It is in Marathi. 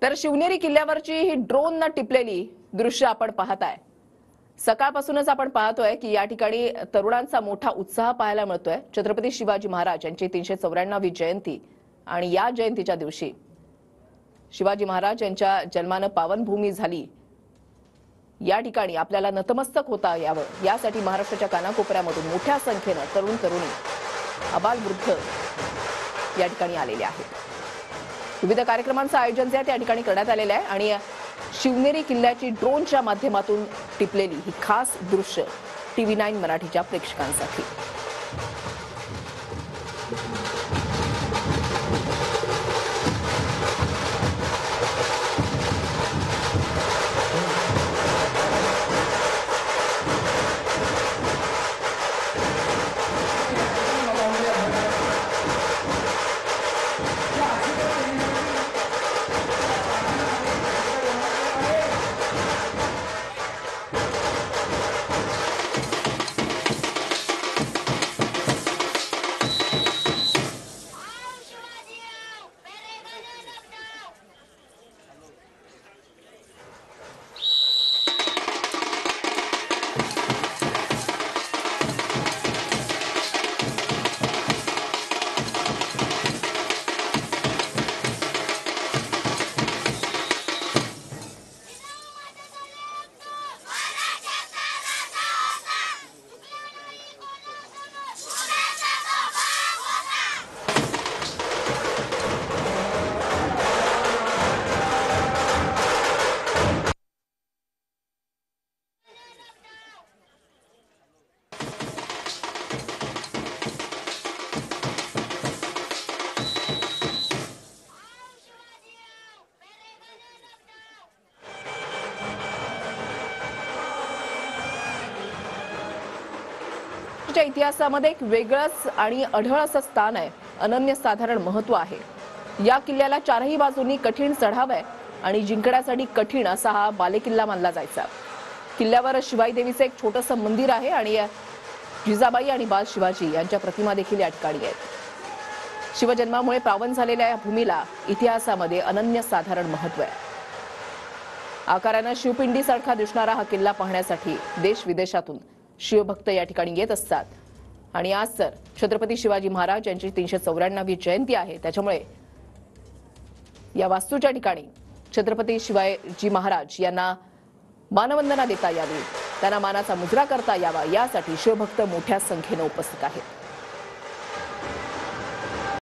तर शिवनेरी किल्ल्यावरची ही ड्रोननं टिपलेली दृश्य आपण पाहताय। सकाळपासूनच आपण पाहतोय की या ठिकाणी तरुणांचा मोठा उत्साह पाहायला मिळतोय। छत्रपती शिवाजी महाराज यांची 394वी जयंती आणि या जयंतीच्या दिवशी शिवाजी महाराज यांच्या जन्मानं पावनभूमी झाली। या ठिकाणी आपल्याला नतमस्तक होता यावं यासाठी महाराष्ट्राच्या कानाकोपऱ्यामधून मोठ्या संख्येनं तरुण तरुणी आबालवृद्ध या ठिकाणी आलेले आहेत। विविध कार्यक्रमांचं आयोजन जे त्या ठिकाणी करण्यात आलेलं आहे आणि शिवनेरी किल्ल्याची ड्रोनच्या माध्यमातून टिपलेली ही खास दृश्य TV9 मराठीच्या प्रेक्षकांसाठी। च्या इतिहासामध्ये एक वेगळंच आणि अढळ असं स्थान आहे, अनन्यसाधारण महत्त्व आहे। या किल्ल्याला चारही बाजूंनी कठीण चढाव आहे आणि जिंकण्यासाठी कठीण असा हा बालेकिल्ला मानला जायचा। किल्ल्यावर शिवाई देवीचे एक छोटंसं मंदिर आहे आणि जिजाबाई आणि बाल शिवाजी यांच्या प्रतिमा देखील या ठिकाणी आहेत। शिवजन्मामुळे पावन झालेल्या या भूमीला इतिहासामध्ये अनन्यसाधारण महत्त्व आहे। आकाराने शिवपिंडीसारखा दिसणारा हा किल्ला पाहण्यासाठी देश विदेशातून शिवभक्त या ठिकाणी येत असतात आणि आज तर छत्रपती शिवाजी महाराज यांची 394वी जयंती आहे। त्याच्यामुळे या वास्तूच्या ठिकाणी छत्रपती शिवाजी महाराज यांना मानवंदना देता यावी, त्यांना मानाचा मुजरा करता यावा यासाठी शिवभक्त मोठ्या संख्येने उपस्थित आहेत।